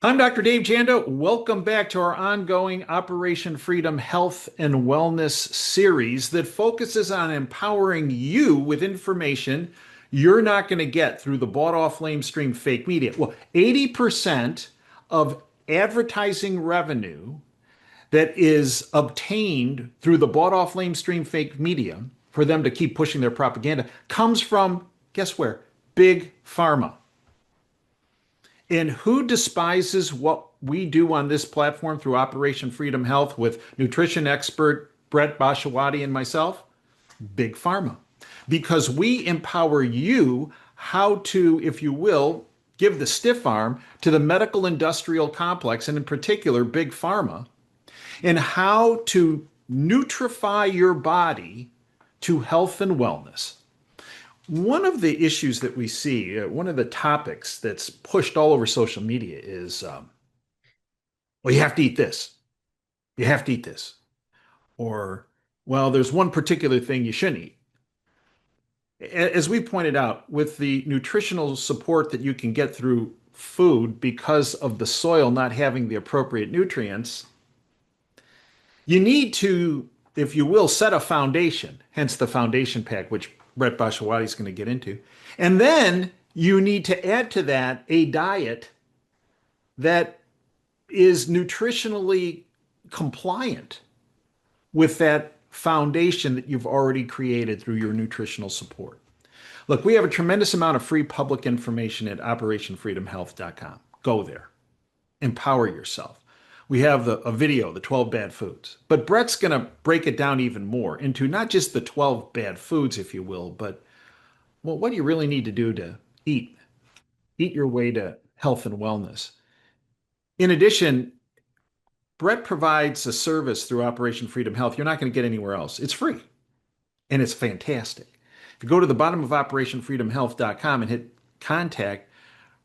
I'm Dr. Dave Janda. Welcome back to our ongoing Operation Freedom Health and Wellness series that focuses on empowering you with information you're not going to get through the bought off lamestream fake media. Well, 80% of advertising revenue that is obtained through the bought off lamestream fake media for them to keep pushing their propaganda comes from, guess where? Big pharma. And who despises what we do on this platform through Operation Freedom Health with nutrition expert Brett Bashawati and myself? Big Pharma. Because we empower you how to, if you will, give the stiff arm to the medical industrial complex, and in particular, Big Pharma, and how to nutrify your body to health and wellness. One of the issues that we see, one of the topics that's pushed all over social media is, well, you have to eat this. You have to eat this. Or, well, there's one particular thing you shouldn't eat. As we pointed out, with the nutritional support that you can get through food because of the soil not having the appropriate nutrients, you need to, if you will, set a foundation, hence the foundation pack, which Brett Bashawati is going to get into. And then you need to add to that a diet that is nutritionally compliant with that foundation that you've already created through your nutritional support. Look, we have a tremendous amount of free public information at operationfreedomhealth.com. Go there, empower yourself. We have a video, the 12 bad foods. But Brett's going to break it down even more into not just the 12 bad foods, if you will, but well, what do you really need to do to eat? Eat your way to health and wellness. In addition, Brett provides a service through Operation Freedom Health you're not going to get anywhere else. It's free and it's fantastic. If you go to the bottom of operationfreedomhealth.com and hit contact,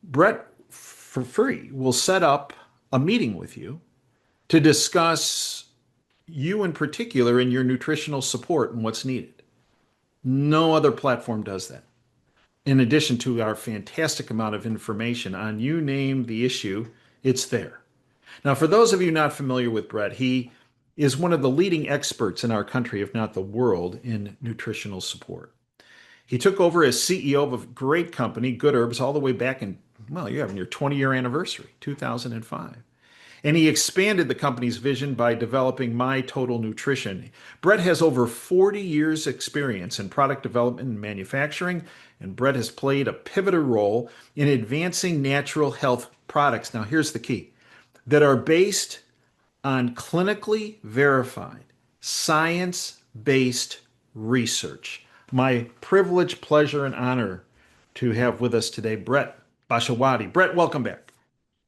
Brett for free will set up a meeting with you to discuss you in particular and your nutritional support and what's needed. No other platform does that. In addition to our fantastic amount of information on you name the issue, it's there. Now, for those of you not familiar with Brett, he is one of the leading experts in our country, if not the world, in nutritional support. He took over as CEO of a great company, Good Herbs, all the way back in, well, you're having your 20-year anniversary, 2005. And he expanded the company's vision by developing My Total Nutrition. Brett has over 40 years experience in product development and manufacturing, and Brett has played a pivotal role in advancing natural health products. Now, here's the key, that are based on clinically verified, science-based research. My privilege, pleasure, and honor to have with us today Brett Bashawati. Brett, welcome back.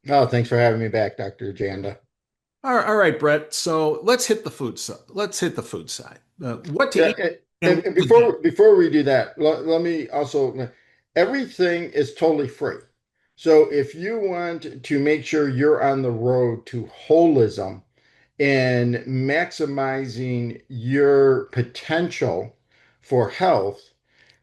Oh, thanks for having me back, Dr. Janda. All right, Brett. So let's hit the food side. Let's hit the food side. What to Yeah, eat and, and and when to eat. before we do that, let me also, everything is totally free. So if you want to make sure you're on the road to holism and maximizing your potential for health,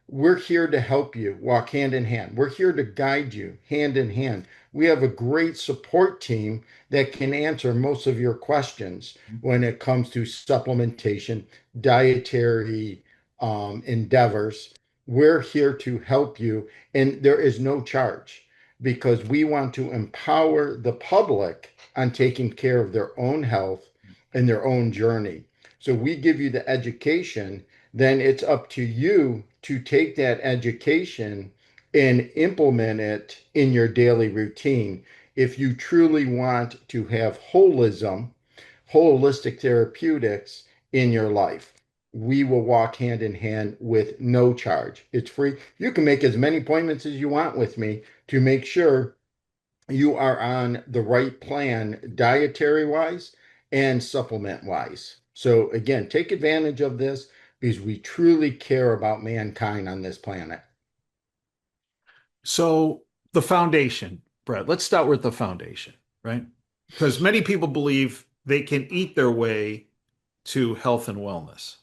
we're here to help you walk hand in hand. We're here to guide you hand in hand. We have a great support team that can answer most of your questions when it comes to supplementation, dietary endeavors. We're here to help you, and there is no charge because we want to empower the public on taking care of their own health and their own journey. So we give you the education, then it's up to you to take that education and implement it in your daily routine. If you truly want to have holistic therapeutics in your life, we will walk hand in hand with no charge. It's free. You can make as many appointments as you want with me to make sure you are on the right plan, dietary wise and supplement wise. So, again, take advantage of this because we truly care about mankind on this planet. So the foundation, Brett. Let's start with the foundation, right? Because many people believe they can eat their way to health and wellness.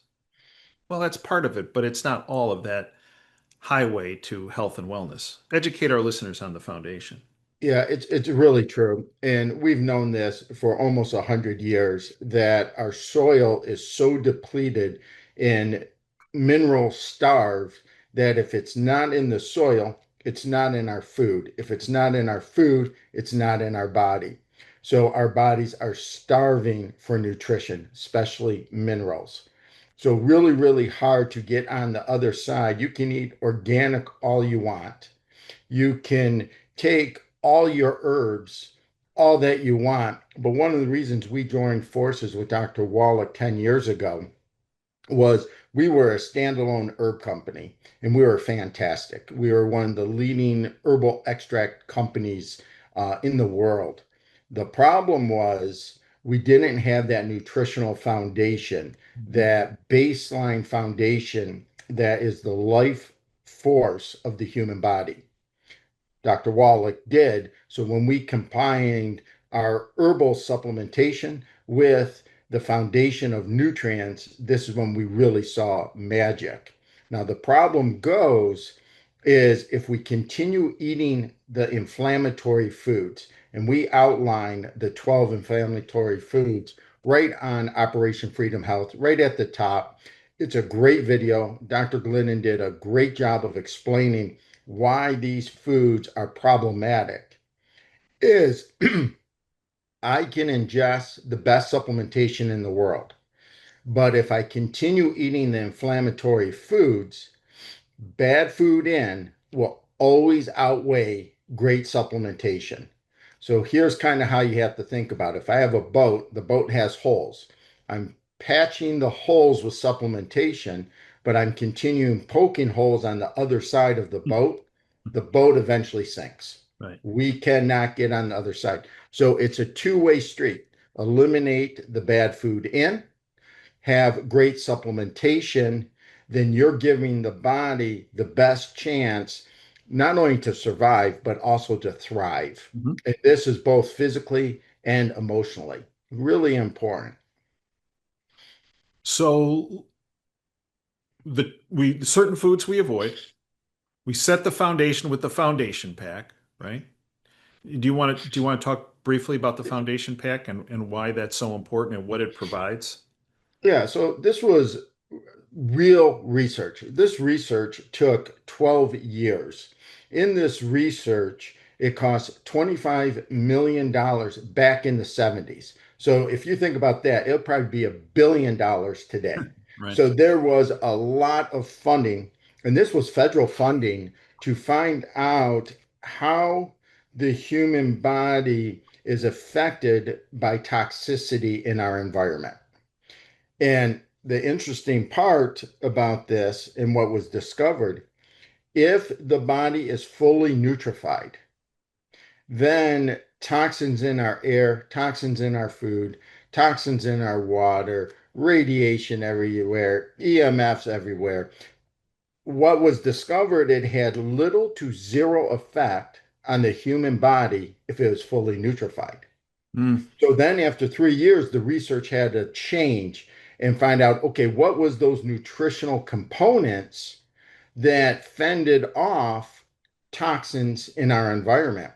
Well, that's part of it, but it's not all of that highway to health and wellness. Educate our listeners on the foundation. Yeah, it's really true. And we've known this for almost 100 years that our soil is so depleted in mineral starved that if it's not in the soil, it's not in our food. If it's not in our food, it's not in our body. So our bodies are starving for nutrition, especially minerals. So really, really hard to get on the other side. You can eat organic all you want. You can take all your herbs, all that you want. But one of the reasons we joined forces with Dr. Wallach 10 years ago was we were a standalone herb company and we were fantastic. We were one of the leading herbal extract companies in the world. The problem was we didn't have that nutritional foundation, Mhm. that baseline foundation that is the life force of the human body. Dr. Wallach did. So when we combined our herbal supplementation with the foundation of nutrients, this is when we really saw magic. Now, the problem goes is if we continue eating the inflammatory foods, and we outline the 12 inflammatory foods right on Operation Freedom Health, right at the top. It's a great video. Dr. Glidden did a great job of explaining why these foods are problematic is I can ingest the best supplementation in the world. But if I continue eating the inflammatory foods, bad food in will always outweigh great supplementation. So here's kind of how you have to think about it. If I have a boat, the boat has holes. I'm patching the holes with supplementation, but I'm continuing poking holes on the other side of the boat. The boat eventually sinks. Right. We cannot get on the other side. So it's a two-way street. Eliminate the bad food in, have great supplementation, then you're giving the body the best chance not only to survive, but also to thrive. Mhm. And this is both physically and emotionally. Really important. So we certain foods we avoid. We set the foundation with the foundation pack, right? Do you want to talk briefly about the foundation pack and why that's so important and what it provides? Yeah, so this was real research. This research took 12 years. In this research, it cost $25 million back in the 70s. So if you think about that, it'll probably be $1 billion today. Right. So there was a lot of funding, and this was federal funding to find out how the human body is affected by toxicity in our environment. And the interesting part about this and what was discovered, if the body is fully nutrified, then toxins in our air, toxins in our food, toxins in our water, radiation everywhere, EMFs everywhere. What was discovered, it had little to zero effect on the human body if it was fully nutrified. Mm. So then after 3 years, the research had to change and find out, okay, what was those nutritional components that fended off toxins in our environment?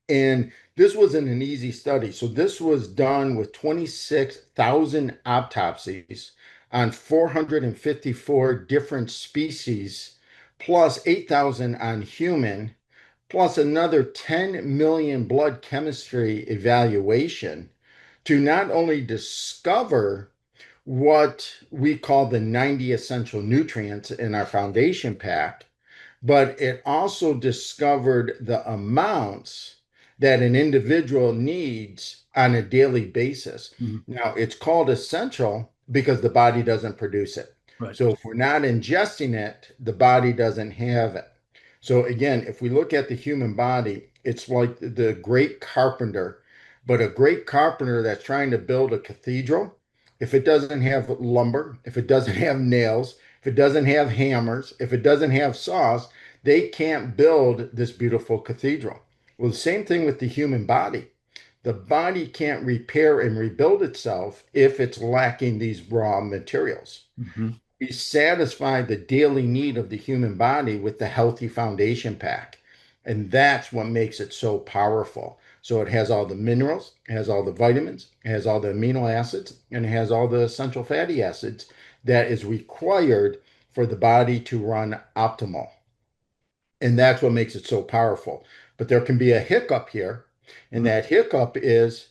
And this wasn't an easy study. So this was done with 26,000 autopsies on 454 different species, plus 8,000 on human, plus another 10 million blood chemistry evaluation to not only discover what we call the 90 essential nutrients in our foundation pack, but it also discovered the amounts that an individual needs on a daily basis. Mhm. Now, it's called essential because the body doesn't produce it. Right. So, if we're not ingesting it, the body doesn't have it. So, again, if we look at the human body, it's like the great carpenter, but a great carpenter that's trying to build a cathedral. If it doesn't have lumber, if it doesn't have nails, if it doesn't have hammers, if it doesn't have saws, they can't build this beautiful cathedral. Well, the same thing with the human body. The body can't repair and rebuild itself if it's lacking these raw materials. Mhm. We satisfy the daily need of the human body with the healthy foundation pack. And that's what makes it so powerful. So it has all the minerals, it has all the vitamins, it has all the amino acids, and it has all the essential fatty acids that is required for the body to run optimal. And that's what makes it so powerful. But there can be a hiccup here, and Mm. that hiccup is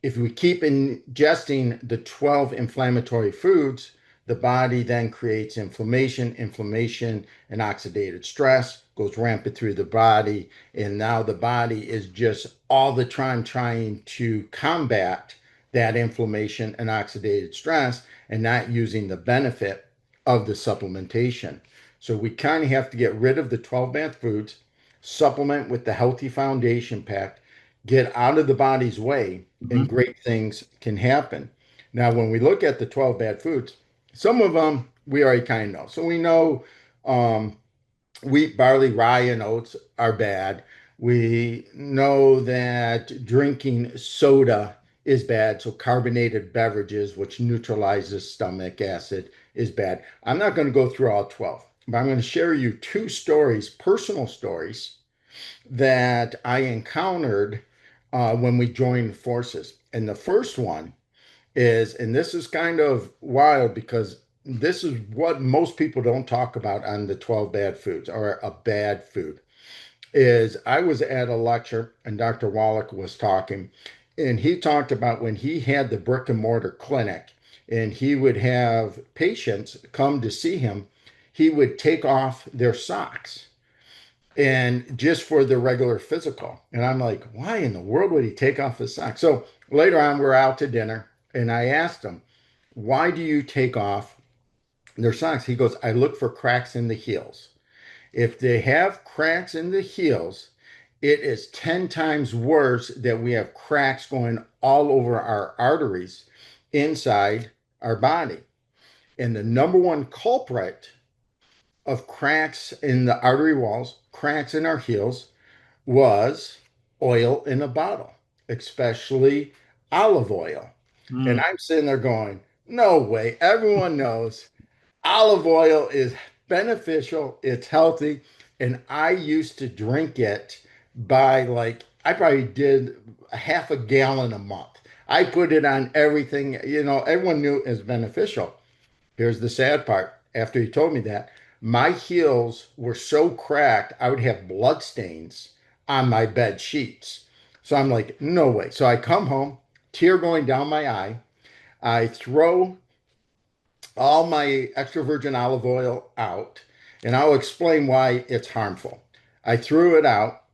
if we keep ingesting the 12 inflammatory foods, the body then creates inflammation. Inflammation and oxidative stress goes rampant through the body. And now the body is just all the time trying to combat that inflammation and oxidative stress and not using the benefit of the supplementation. So we kind of have to get rid of the 12 bad foods, supplement with the healthy foundation pack, get out of the body's way, and Mhm. great things can happen. Now, when we look at the 12 bad foods, some of them we already kind of know. So we know um, wheat, barley, rye, and oats are bad. We know that drinking soda is bad. So carbonated beverages, which neutralizes stomach acid, is bad. I'm not going to go through all 12, but I'm going to share you two stories, personal stories that I encountered when we joined forces. And the first one is, and this is kind of wild because this is what most people don't talk about on the 12 bad foods or a bad food, is I was at a lecture and Dr. Wallach was talking, and he talked about when he had the brick and mortar clinic and he would have patients come to see him, he would take off their socks and just for the regular physical. And I'm like, why in the world would he take off his socks? So later on, we're out to dinner, and I asked him, why do you take off their socks? He goes, I look for cracks in the heels. If they have cracks in the heels, it is 10 times worse that we have cracks going all over our arteries inside our body. And the number one culprit of cracks in the artery walls, cracks in our heels, was oil in a bottle, especially olive oil. And Mm. I'm sitting there going, no way. Everyone knows olive oil is beneficial, it's healthy. And I used to drink it by like, I probably did a half a gallon a month. I put it on everything, everyone knew it was beneficial. Here's the sad part. After he told me that, my heels were so cracked, I would have blood stains on my bed sheets. So I'm like, no way. So I come home, tear going down my eye. I throw all my extra virgin olive oil out, and I'll explain why it's harmful. I threw it out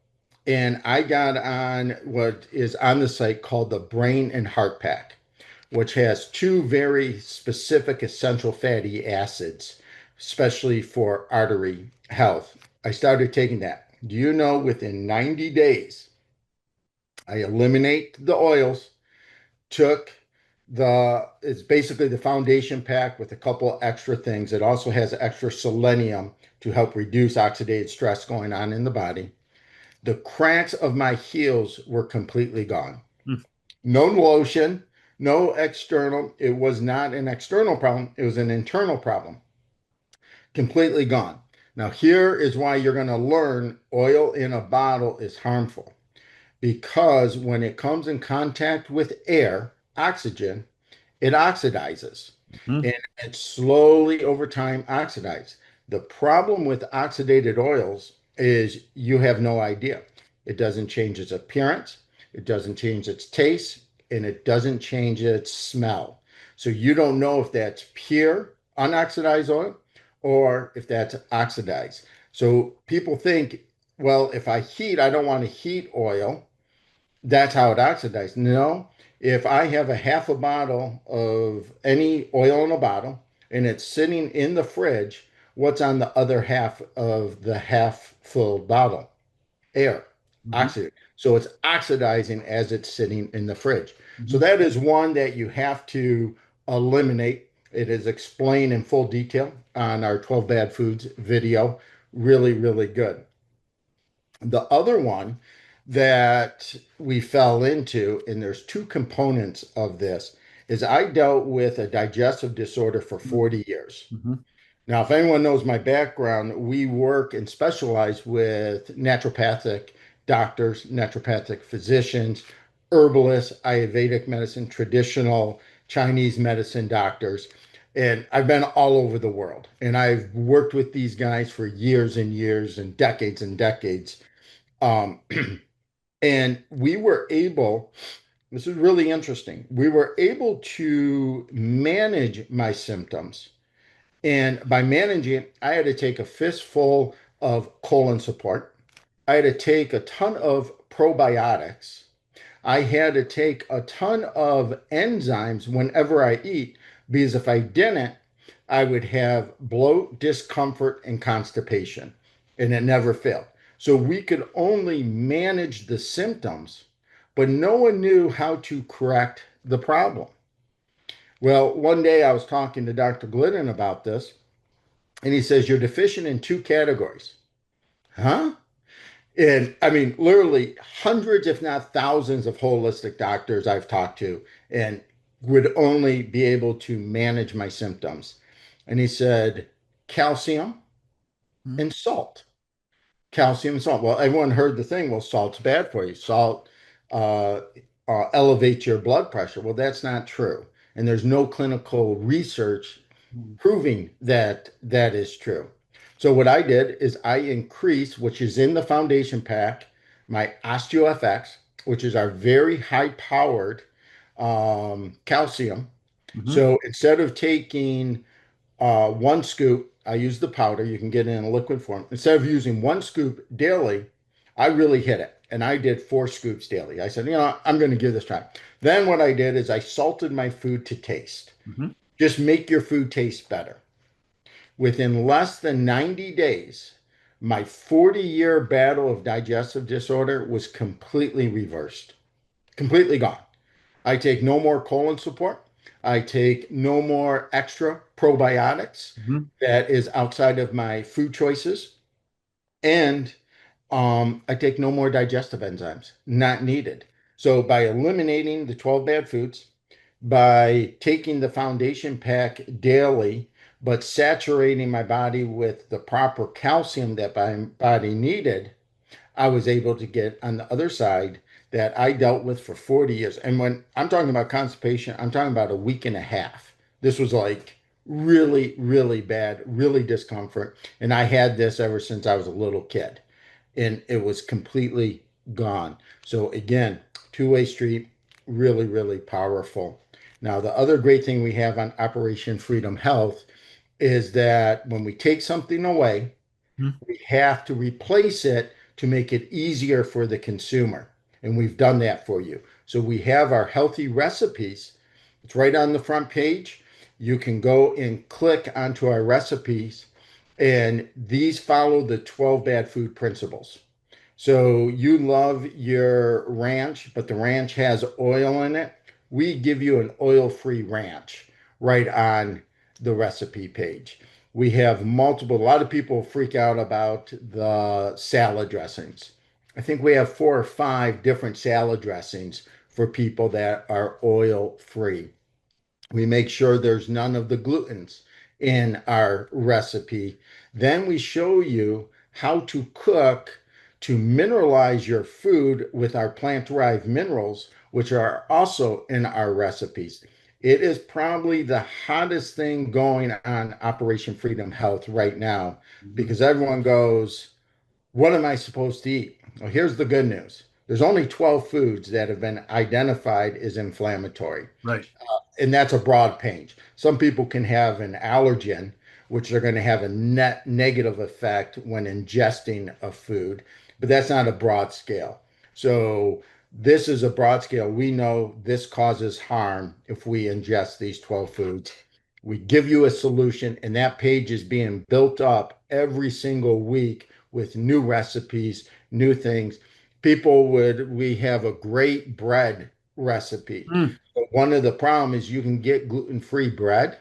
and I got on what is on the site called the Brain and Heart Pack, which has two very specific essential fatty acids, especially for artery health. I started taking that. Do you know within 90 days, I eliminate the oils, took it's basically the foundation pack with a couple extra things. It also has extra selenium to help reduce oxidative stress going on in the body. The cracks of my heels were completely gone. Mm. No lotion, no external. It was not an external problem, it was an internal problem. Completely gone. Now, here is why you're going to learn oil in a bottle is harmful because when it comes in contact with air, oxygen, it oxidizes Mhm. and it slowly over time oxidizes. The problem with oxidated oils is you have no idea. It doesn't change its appearance, it doesn't change its taste, and it doesn't change its smell. So you don't know if that's pure unoxidized oil or if that's oxidized. So people think, well, if I heat, I don't want to heat oil, that's how it oxidizes. No, if I have a half a bottle of any oil in a bottle and it's sitting in the fridge, what's on the other half of the half full bottle? Air, Mhm. oxygen. So it's oxidizing as it's sitting in the fridge. So Mhm. that is one that you have to eliminate. It is explained in full detail on our 12 Bad Foods video. Really, really good. The other one that we fell into, and there's two components of this, is I dealt with a digestive disorder for 40 years. Mhm. Now, if anyone knows my background, we work and specialize with naturopathic doctors, naturopathic physicians, herbalists, Ayurvedic medicine, traditional Chinese medicine doctors. And I've been all over the world. And I've worked with these guys for years and years and decades and decades. Um, and we were able, this is really interesting, we were able to manage my symptoms, and by managing it, I had to take a fistful of colon support. I had to take a ton of probiotics. I had to take a ton of enzymes whenever I eat, because if I didn't, I would have bloat, discomfort, and constipation, and it never failed. So we could only manage the symptoms, but no one knew how to correct the problem. Well, one day I was talking to Dr. Glidden about this, and he says, you're deficient in two categories. Huh? And I mean, literally hundreds, if not thousands, of holistic doctors I've talked to and would only be able to manage my symptoms. And he said, calcium Mhm. and salt. Calcium and salt. Well, everyone heard the thing, well, salt's bad for you. Salt uh, elevates your blood pressure. Well, that's not true. And there's no clinical research proving that that is true. So what I did is I increased, which is in the foundation pack, my OsteoFX, which is our very high powered calcium. Mhm. So instead of taking one scoop, I use the powder. You can get it in a liquid form. Instead of using one scoop daily, I really hit it. And I did 4 scoops daily. I said, I'm going to give this a try. Then what I did is I salted my food to taste. Mhm. Just make your food taste better. Within less than 90 days, my 40-year battle of digestive disorder was completely reversed, completely gone. I take no more colon support. I take no more extra probiotics Mhm. that is outside of my food choices. And I take no more digestive enzymes, not needed. So by eliminating the 12 bad foods, by taking the foundation pack daily, but saturating my body with the proper calcium that my body needed, I was able to get on the other side that I dealt with for 40 years. And when I'm talking about constipation, I'm talking about a week and a half. This was like really, really bad, really discomfort. And I had this ever since I was a little kid, and it was completely gone. So again, two-way street, really, really powerful. Now, the other great thing we have on Operation Freedom Health is that when we take something away, Mhm. we have to replace it to make it easier for the consumer. And we've done that for you. So we have our healthy recipes. It's right on the front page. You can go and click onto our recipes, and these follow the 12 bad food principles. So you love your ranch, but the ranch has oil in it. We give you an oil-free ranch right on the recipe page. We have multiple, a lot of people freak out about the salad dressings. I think we have 4 or 5 different salad dressings for people that are oil-free. We make sure there's none of the glutens in our recipe. Then we show you how to cook to mineralize your food with our plant-derived minerals, which are also in our recipes. It is probably the hottest thing going on Operation Freedom Health right now, Mhm. because everyone goes, what am I supposed to eat? Well, here's the good news. There's only 12 foods that have been identified as inflammatory, Right. and that's a broad range. Some people can have an allergen, which are going to have a net negative effect when ingesting a food, but that's not a broad scale. So this is a broad scale. We know this causes harm if we ingest these 12 foods. We give you a solution, and that page is being built up every single week with new recipes, new things. We have a great bread recipe. Mm. But one of the problems is you can get gluten-free bread,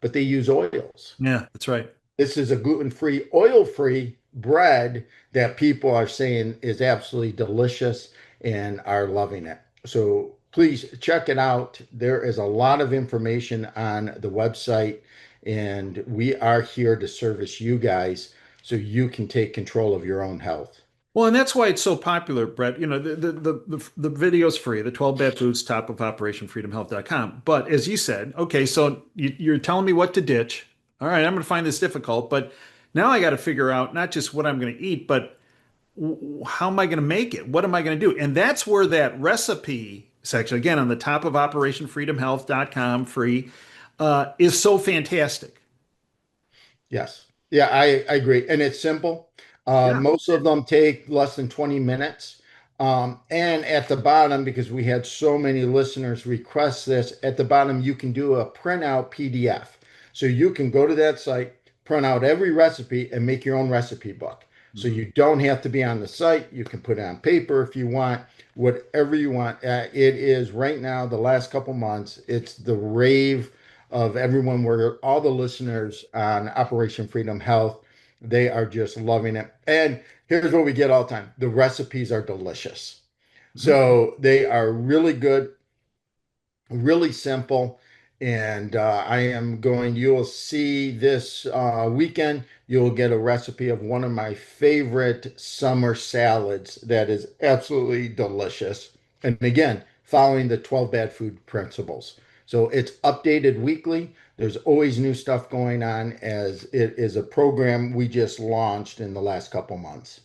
but they use oils. Yeah, that's right. This is a gluten-free, oil-free bread that people are saying is absolutely delicious and are loving it. So please check it out. There is a lot of information on the website, And we are here to service you guys so you can take control of your own health. Well, and that's why it's so popular, Brett. You know, the video's free, the 12 Bad Foods, top of OperationFreedomHealth.com. But as you said, okay, so you're telling me what to ditch. All right, I'm going to find this difficult, but now I got to figure out not just what I'm going to eat, but how am I going to make it? What am I going to do? And that's where that recipe section, again, on the top of OperationFreedomHealth.com, free, is so fantastic. Yes. Yeah, I agree. And it's simple. Yeah. Most of them take less than 20 minutes. And at the bottom, because we had so many listeners request this, at the bottom, you can do a printout PDF. So you can go to that site, print out every recipe, and make your own recipe book. So Mhm. you don't have to be on the site. You can put it on paper if you want, whatever you want. It is right now, the last couple months, it's the rave of everyone, where all the listeners on Operation Freedom Health, they are just loving it. And here's what we get all the time: the recipes are delicious. Mhm. So they are really good, really simple. And I am going, you'll see this weekend, you'll get a recipe of one of my favorite summer salads that is absolutely delicious. And again, following the 12 bad food principles. So it's updated weekly. There's always new stuff going on, as it is a program we just launched in the last couple months.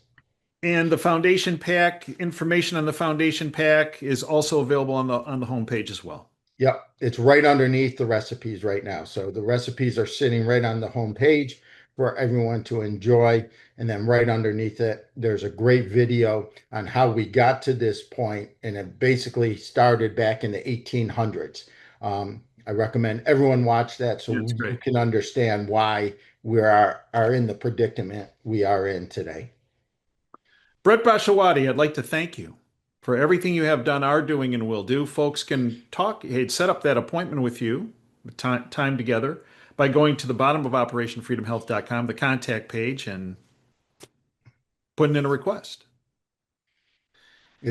And the foundation pack, information on the foundation pack is also available on the homepage as well. Yep, it's right underneath the recipes right now. So the recipes are sitting right on the home page for everyone to enjoy. And then right underneath it, there's a great video on how we got to this point, and it basically started back in the 1800s. I recommend everyone watch that Yeah, so it's you great. can understand why we are in the predicament we are in today. Brett Bashawati, I'd like to thank you for everything you have done, are doing, and will do. Folks can talk, hey, set up that appointment with you, time together, by going to the bottom of OperationFreedomHealth.com, the contact page, and putting in a request.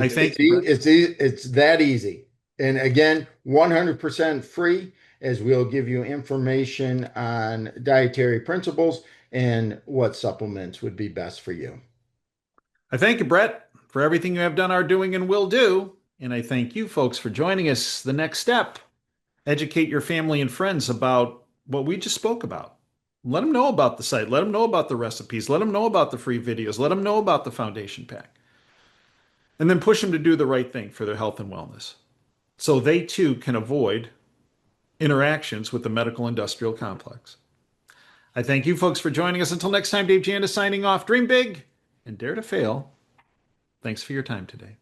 I thank you, Brett. It's that easy. And again, 100% free, as we'll give you information on dietary principles and what supplements would be best for you. I thank you, Brett, for everything you have done, are doing, and will do. And I thank you, folks, for joining us. The next step: educate your family and friends about what we just spoke about. Let them know about the site. Let them know about the recipes. Let them know about the free videos. Let them know about the foundation pack. And then push them to do the right thing for their health and wellness so they too can avoid interactions with the medical industrial complex. I thank you, folks, for joining us. Until next time, Dave Janda signing off. Dream big and dare to fail. Thanks for your time today.